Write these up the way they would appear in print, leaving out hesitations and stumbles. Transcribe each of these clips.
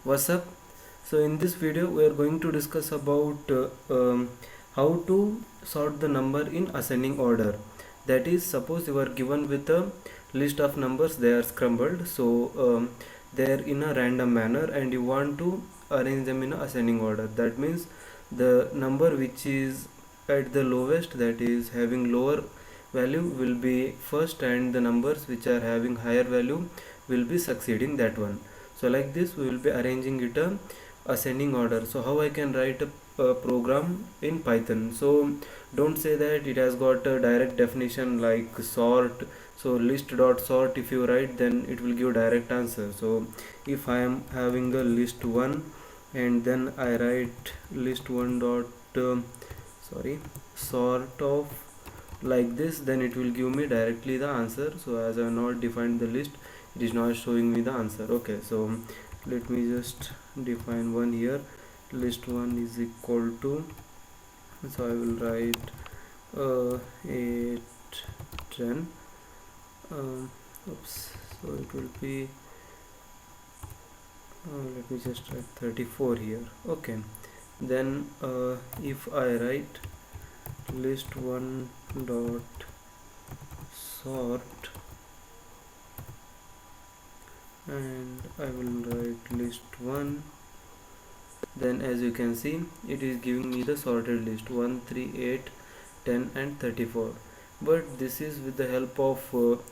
What's up? So in this video we are going to discuss about how to sort the number in ascending order. That is, suppose you are given with a list of numbers, they are scrambled, so they are in a random manner and you want to arrange them in a ascending order. That means the number which is at the lowest, that is having lower value, will be first, and the numbers which are having higher value will be succeeding that one. So like this we will be arranging it ascending order. So how I can write a program in Python? So don't say that it has got a direct definition like sort. So list dot sort, if you write, then it will give direct answer. So if I am having a list 1 and then I write list 1 dot sort of like this, then it will give me directly the answer. So as I have not defined the list, it is not showing me the answer. Okay, so let me just define one here. List 1 is equal to, so I will write 8 10 oops, so it will be let me just write 34 here. Okay, then if I write list 1 dot sort and I will write list 1, then as you can see it is giving me the sorted list 1 3 8 10 and 34. But this is with the help of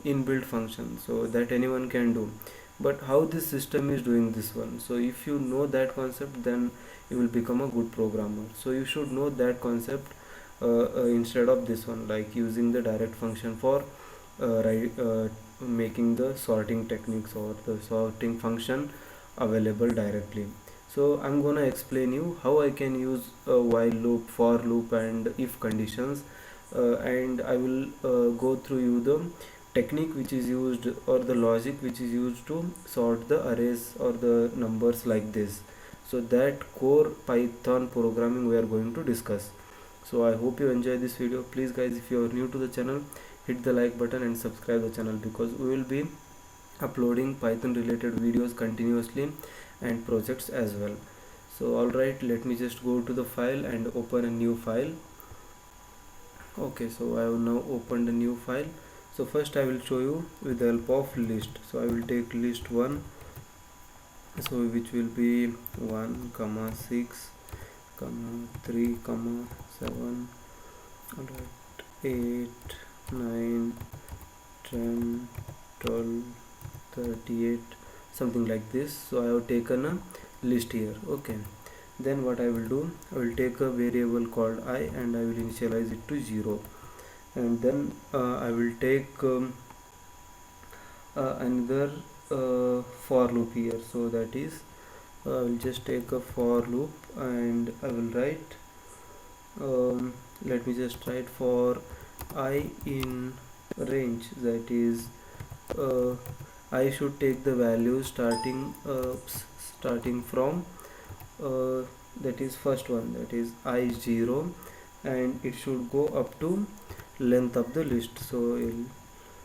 inbuilt function, so that anyone can do. But how this system is doing this one, so if you know that concept, then you will become a good programmer. So you should know that concept instead of this one, like using the direct function for making the sorting techniques or the sorting function available directly. So I'm gonna explain you how I can use a while loop, for loop and if conditions, and I will go through you the technique which is used or the logic which is used to sort the arrays or the numbers like this. So that core Python programming we are going to discuss. So I hope you enjoy this video. Please guys, if you are new to the channel, hit the like button and subscribe the channel, because we will be uploading Python related videos continuously and projects as well. So alright, let me just go to the file and open a new file. Okay, so I have now opened a new file. So first I will show you with the help of list. So I will take list 1, so which will be 1 comma 6 comma 3 comma 7, alright, 8 9 10 12 38, something like this. So I have taken a list here. Okay, then what I will do, I will take a variable called I and I will initialize it to 0, and then I will take another for loop here. So that is, I will just take a for loop and I will write let me just write for I in range, that is I should take the value starting from that is first one, that is I0, and it should go up to length of the list. So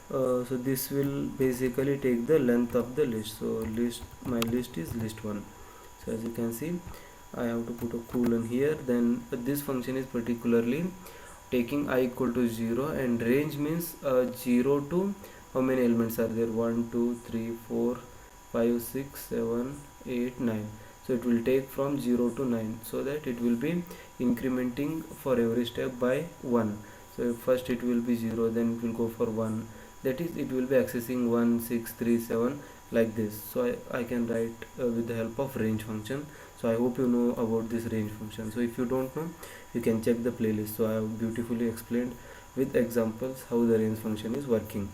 so this will basically take the length of the list. So my list is list 1. So as you can see, I have to put a colon here. Then this function is particularly taking I equal to 0, and range means 0 to how many elements are there, 1 2 3 4 5 6 7 8 9. So it will take from 0 to 9, so that it will be incrementing for every step by 1. So first it will be 0, then it will go for 1, that is it will be accessing 1 6 3 7 like this. So I can write with the help of range function. So I hope you know about this range function. So if you don't know, you can check the playlist. So I have beautifully explained with examples how the range function is working.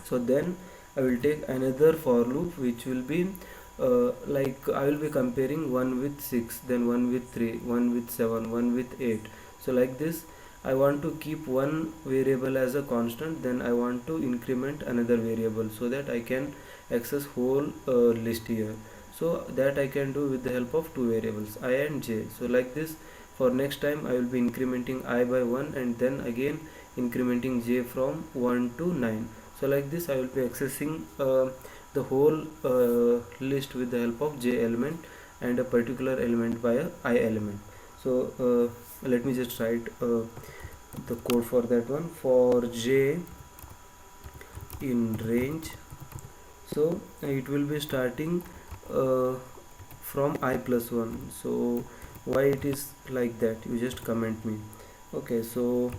So then I will take another for loop which will be like I will be comparing 1 with 6, then 1 with 3, 1 with 7, 1 with 8. So like this, I want to keep one variable as a constant, then I want to increment another variable so that I can access whole list here. So that I can do with the help of two variables, I and j. So like this, for next time I will be incrementing I by 1 and then again incrementing j from 1 to 9. So like this I will be accessing the whole list with the help of j element and a particular element by a I element. So let me just write the code for that one. For j in range, so it will be starting uh, from I plus 1. So why it is like that, you just comment me. Okay, so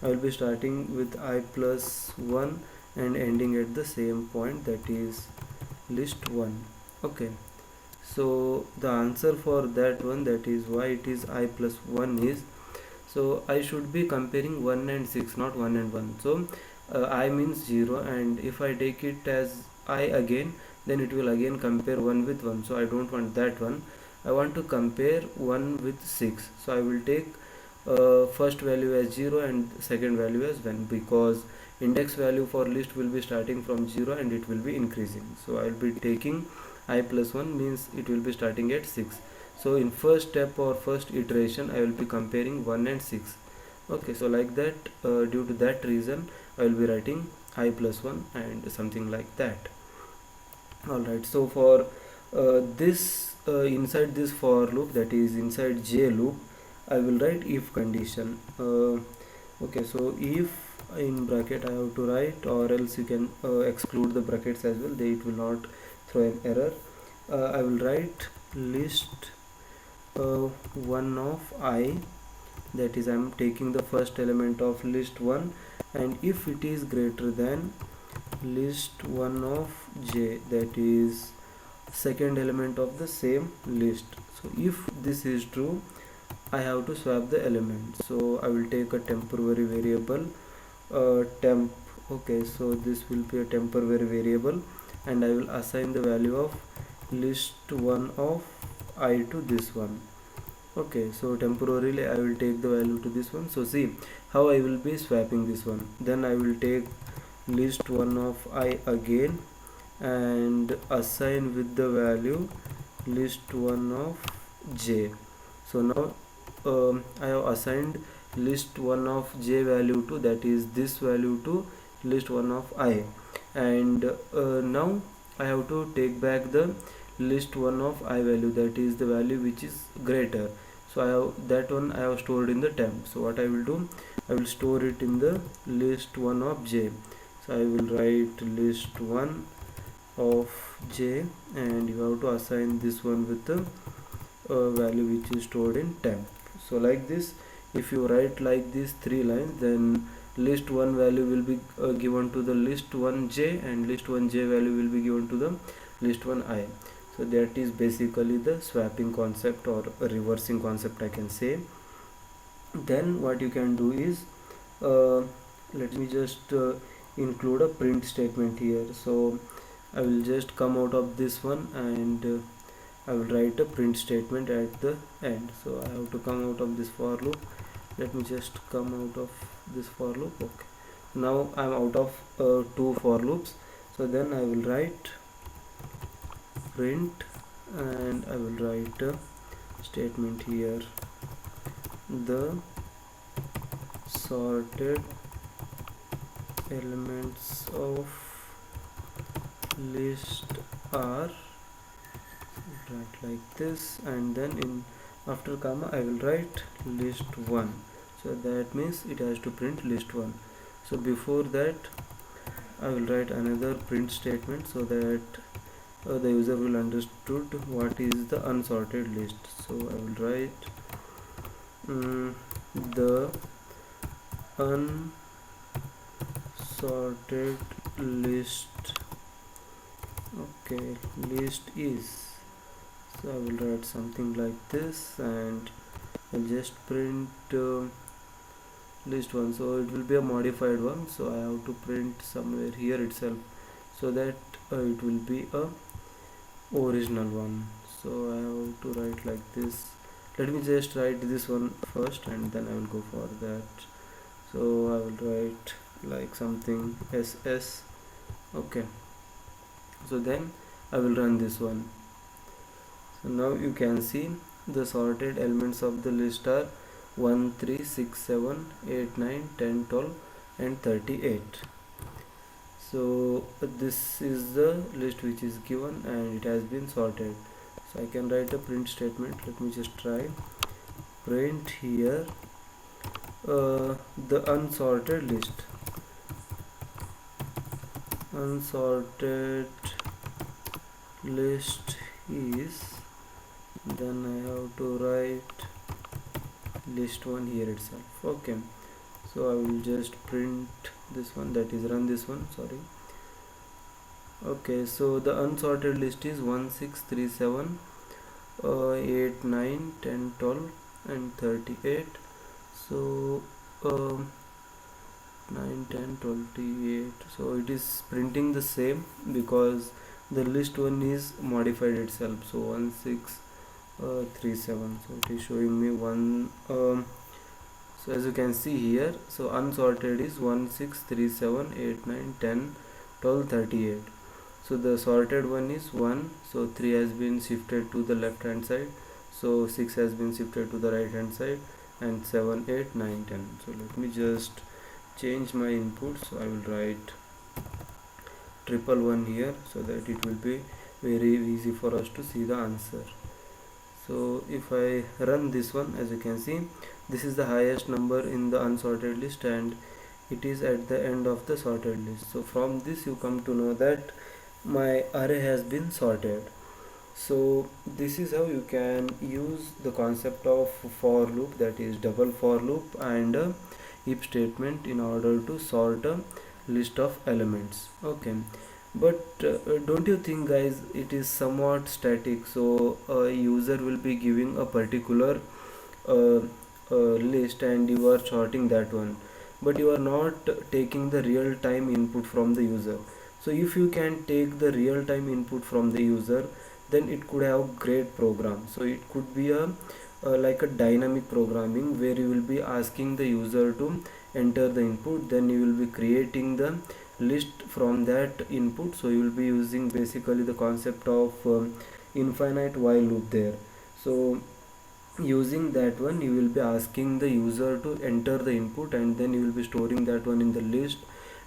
I will be starting with I plus 1 and ending at the same point, that is list 1. Okay, so the answer for that one, that is why it is I plus 1, is, so I should be comparing 1 and 6, not 1 and 1. So I means 0, and if I take it as I again, then it will again compare 1 with 1. So I don't want that one. I want to compare 1 with 6. So I will take first value as 0 and second value as 1, because index value for list will be starting from 0 and it will be increasing. So I will be taking I plus 1, means it will be starting at 6. So in first step or first iteration I will be comparing 1 and 6. Okay, so like that, due to that reason I will be writing I plus 1 and something like that. Alright, so for this inside this for loop, that is inside j loop, I will write if condition. Okay, so if in bracket I have to write, or else you can exclude the brackets as well, they it will not throw an error. I will write list 1 of I, that is I am taking the first element of list 1, and if it is greater than list 1 of j, that is second element of the same list. So if this is true, I have to swap the element. So I will take a temporary variable temp. Okay, so this will be a temporary variable, and I will assign the value of list 1 of I to this one. Okay, so temporarily I will take the value to this one. So see how I will be swapping this one. Then I will take list 1 of I again and assign with the value list 1 of j. So now I have assigned list 1 of j value to, that is this value, to list 1 of I, and now I have to take back the list 1 of I value, that is the value which is greater. So I have that one I have stored in the temp. So what I will do, I will store it in the list 1 of j. So I will write list 1 of j, and you have to assign this one with the value which is stored in temp. So like this, if you write like these 3 lines, then list 1 value will be given to the list 1 j, and list 1 j value will be given to the list 1 I. So that is basically the swapping concept, or reversing concept I can say. Then what you can do is, let me just include a print statement here. So I will just come out of this one, and I will write a print statement at the end. So I have to come out of this for loop. Let me just come out of this for loop. Okay, now I am out of 2 for loops. So then I will write print, and I will write a statement here, the sorted elements of list are, write like this, and then in after comma I will write list 1. So that means it has to print list 1. So before that I will write another print statement, so that the user will understood what is the unsorted list. So I will write the unsorted list, okay, list is. So I will write something like this, and I'll just print list 1. So it will be a modified one, so I have to print somewhere here itself, so that it will be a original one. So I have to write like this. Let me just write this one first, and then I will go for that. So I will write like something ss. Okay, so then I will run this one. So now you can see the sorted elements of the list are 1, 3, 6, 7, 8, 9, 10, 12 and 38. So this is the list which is given and it has been sorted. So I can write a print statement. Let me just try. Print here the unsorted list. Unsorted list is, then I have to write list one here itself. Okay, so I will just print this one, that is run this one, sorry. Okay, so the unsorted list is 1 6 3 7 8 9 10 12 and 38. So 9 10 28, so it is printing the same because the list one is modified itself. So 1 6 3 7, so it is showing me one. So as you can see here, so unsorted is 1 6 3 7 8 9 10 12 38. So the sorted one is 1, so 3 has been shifted to the left hand side, so 6 has been shifted to the right hand side, and 7 8 9 10. So let me just change my input. So I will write 111 here so that it will be very easy for us to see the answer. So if I run this one, as you can see, this is the highest number in the unsorted list and it is at the end of the sorted list. So from this you come to know that my array has been sorted. So this is how you can use the concept of for loop, that is double for loop and a if statement, in order to sort a list of elements. Okay, but don't you think guys it is somewhat static? So a user will be giving a particular uh, list and you are sorting that one, but you are not taking the real time input from the user. So if you can take the real time input from the user, then it could have great program. So it could be a like a dynamic programming where you will be asking the user to enter the input, then you will be creating the list from that input. So you will be using basically the concept of infinite while loop there. So using that one, you will be asking the user to enter the input and then you will be storing that one in the list,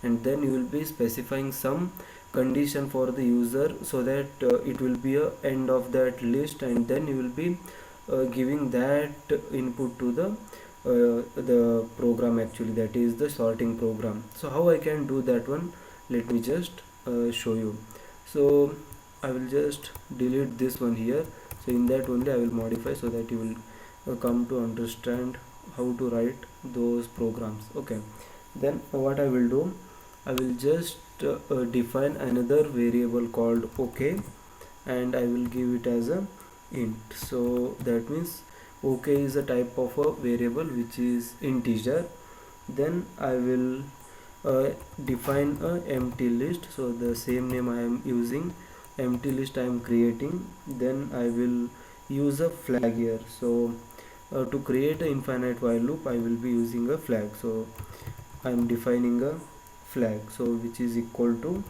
and then you will be specifying some condition for the user so that it will be a end of that list, and then you will be giving that input to the program, actually that is the sorting program. So how I can do that one, let me just show you. So I will just delete this one here. So in that only I will modify so that you will come to understand how to write those programs. Okay, then what I will do, I will just define another variable called OK, and I will give it as a int. So that means OK is a type of a variable which is integer. Then I will define a empty list. So the same name I am using, empty list I am creating. Then I will use a flag here. So to create an infinite while loop, I will be using a flag. So I am defining a flag, so which is equal to,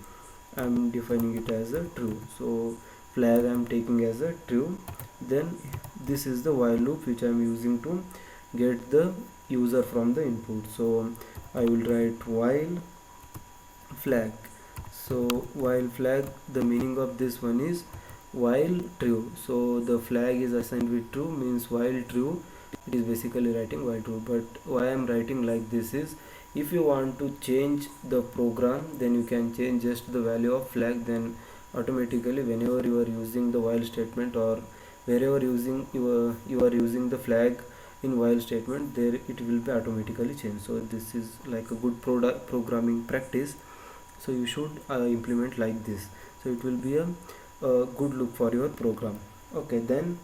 I am defining it as a true. So flag I am taking as a true. Then this is the while loop which I am using to get the user from the input. So I will write while flag. So while flag, the meaning of this one is while true. So the flag is assigned with true, means while true, it is basically writing while true. But why I am writing like this is, if you want to change the program, then you can change just the value of flag, then automatically whenever you are using the while statement or wherever you are using the flag in while statement, there it will be automatically changed. So this is like a good product programming practice, so you should implement like this. So it will be a good look for your program. Okay, then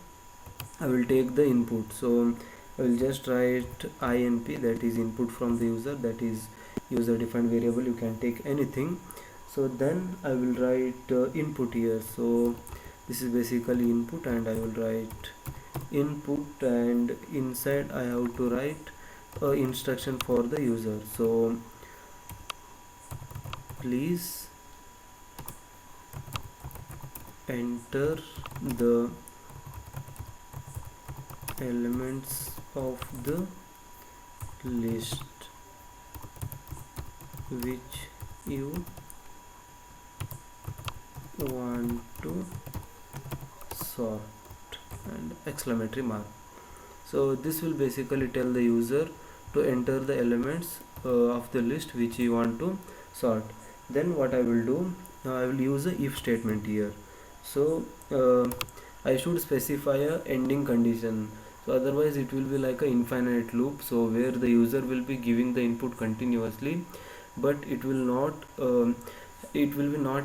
I will take the input. So I will just write inp, that is input from the user, that is user defined variable, you can take anything. So then I will write input here. So this is basically input, and I will write input, and inside I have to write instruction for the user. So please enter the elements of the list which you want to sort and exclamatory mark. So this will basically tell the user to enter the elements of the list which you want to sort. Then what I will do, I will use a if statement here. So I should specify a ending condition, so otherwise it will be like a infinite loop, so where the user will be giving the input continuously, but it will not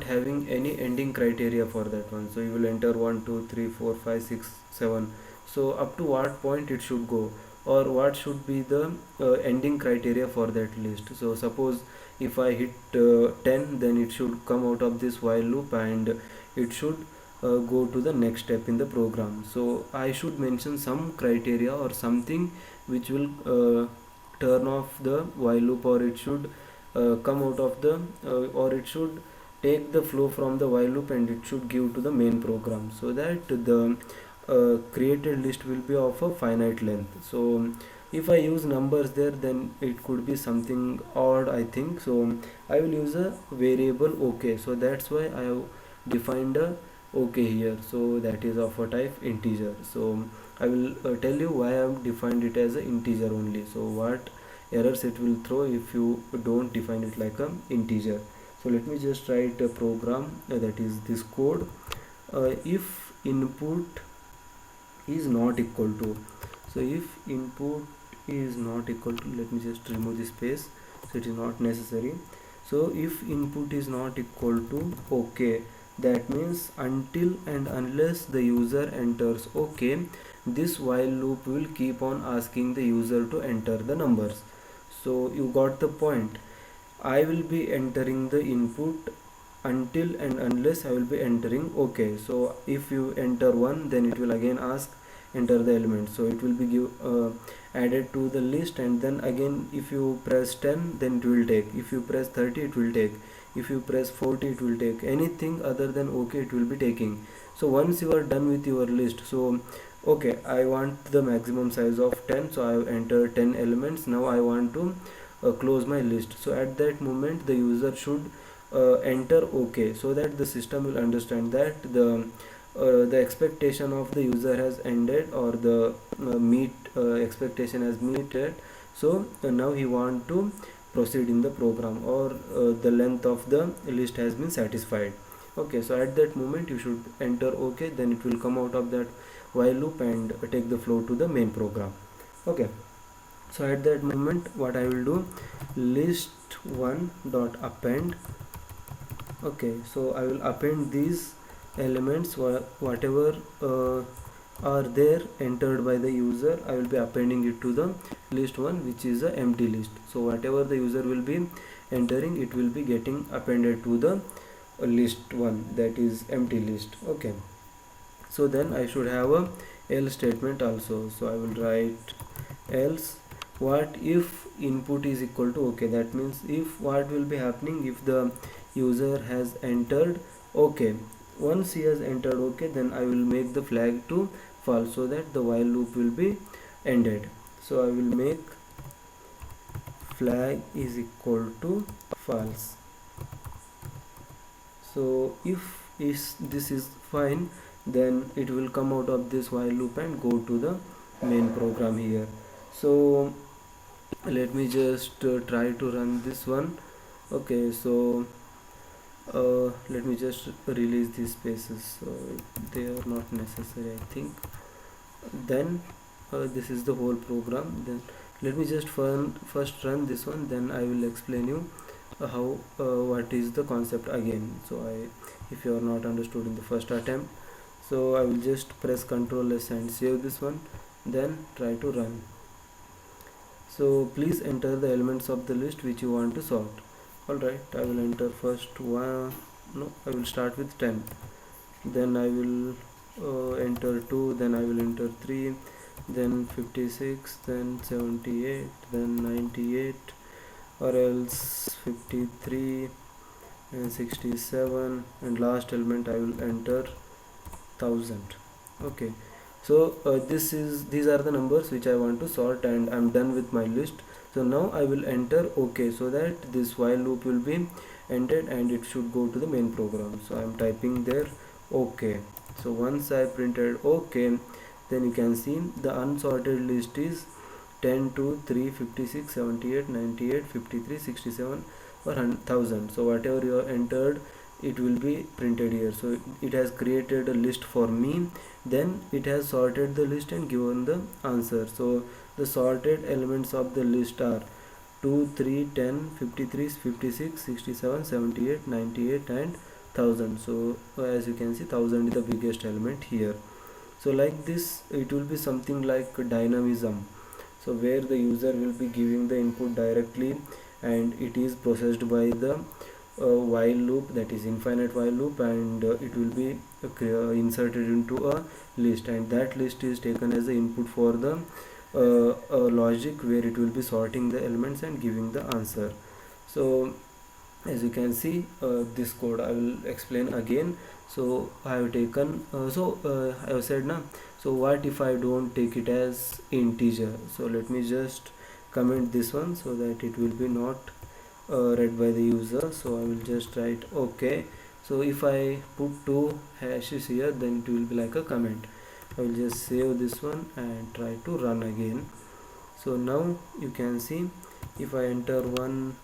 having any ending criteria for that one. So you will enter 1 2 3 4 5 6 7, so up to what point it should go, or what should be the ending criteria for that list. So suppose if I hit 10, then it should come out of this while loop and it should go to the next step in the program. So I should mention some criteria or something which will turn off the while loop, or it should come out of the or it should take the flow from the while loop and it should give to the main program, so that the created list will be of a finite length. So if I use numbers there, then it could be something odd, I think. So I will use a variable okay, so that's why I have defined a okay here, so that is of a type integer. So I will tell you why I have defined it as an integer only, so what errors it will throw if you don't define it like a integer. So let me just write a program that is this code. If input is not equal to, so if input is not equal to, let me just remove this space, so it is not necessary. So if input is not equal to okay, that means until and unless the user enters okay, this while loop will keep on asking the user to enter the numbers. So you got the point. I will be entering the input until and unless I will be entering okay. So if you enter 1, then it will again ask enter the element, so it will be added to the list, and then again if you press 10, then it will take, if you press 30 it will take, if you press 40 it will take, anything other than okay it will be taking. So once you are done with your list, so okay, I want the maximum size of 10, so I have entered 10 elements. Now I want to close my list. So at that moment the user should enter okay, so that the system will understand that the expectation of the user has ended, or the meet expectation has meted. So now he want to proceed in the program, or the length of the list has been satisfied. Okay, so at that moment you should enter okay, then it will come out of that while loop and take the flow to the main program. Okay, so at that moment what I will do, list1 dot append. Okay, so I will append these elements, whatever are there entered by the user, I will be appending it to the list1, which is a empty list. So whatever the user will be entering, it will be getting appended to the list1, that is empty list. Okay, so then I should have a else statement also. So I will write else what if input is equal to okay, that means if what will be happening if the user has entered okay. Once he has entered okay, then I will make the flag to false, so that the while loop will be ended. So I will make flag is equal to false. So if this is fine, then it will come out of this while loop and go to the main program here. So let me just try to run this one. Okay, so let me just release these spaces, so they are not necessary, I think. Then this is the whole program. Then let me just first run this one, then I will explain you how what is the concept again. So if you are not understood in the first attempt, so I will just press Ctrl S and save this one, then try to run. So please enter the elements of the list which you want to sort. Alright, I will enter first one, no, I will start with 10, then I will enter 2, then I will enter 3, then 56, then 78, then 98, or else 53 and 67, and last element I will enter 1000. Okay, so these are the numbers which I want to sort, and I'm done with my list. So now I will enter okay, so that this while loop will be ended and it should go to the main program. So I'm typing there OK. So once I printed OK, then you can see the unsorted list is 10 to 3 56 78 98 53 67 or 1000. So whatever you have entered, it will be printed here. So it has created a list for me, then it has sorted the list and given the answer. So the sorted elements of the list are 2 3 10 53 56 67 78 98 and 1000. So as you can see, 1000 is the biggest element here. So like this, it will be something like dynamism, so where the user will be giving the input directly and it is processed by the while loop, that is infinite while loop, and it will be inserted into a list, and that list is taken as the input for the logic where it will be sorting the elements and giving the answer. So as you can see, this code I will explain again. So I have taken I have said now, so what if I don't take it as integer? So let me just comment this one so that it will be not read by the user. So I will just write OK. So if I put two hashes here, then it will be like a comment. I will just save this one and try to run again. So now you can see, if I enter 1,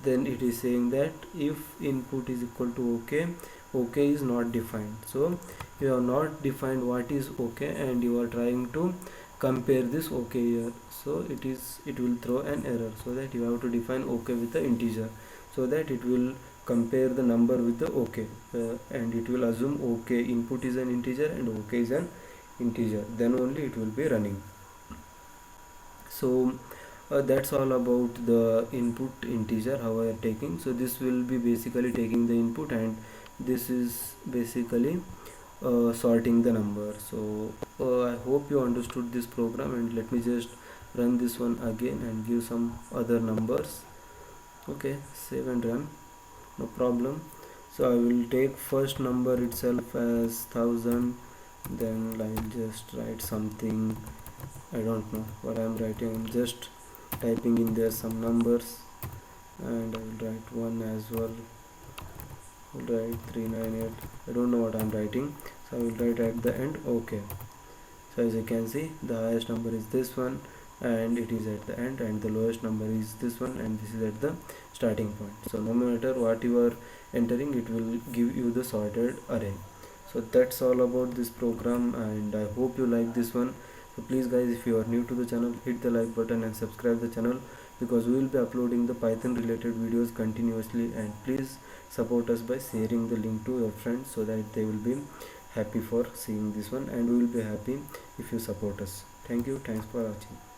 then it is saying that if input is equal to OK, OK is not defined. So you have not defined what is OK and you are trying to compare this OK here. So it will throw an error, so that you have to define OK with the integer, so that it will compare the number with the OK, and it will assume OK input is an integer and OK is an integer, then only it will be running. So that's all about the input integer, how I am taking. So this will be basically taking the input, and this is basically sorting the number. So I hope you understood this program, and let me just run this one again and give some other numbers. Okay, save and run, no problem. So I will take first number itself as 1000, then I'll just write something, I don't know what I'm writing, I'm just typing in there some numbers, and I will write 1 as well. I'll write 398, I don't know what I'm writing, so I will write at the end OK. So as you can see, the highest number is this one and it is at the end, and the lowest number is this one and this is at the starting point. So no matter what you are entering, it will give you the sorted array. So that's all about this program, and I hope you like this one. So please guys, if you are new to the channel, hit the like button and subscribe the channel, because we will be uploading the Python related videos continuously, and please support us by sharing the link to your friends, so that they will be happy for seeing this one, and we will be happy if you support us. Thank you, thanks for watching.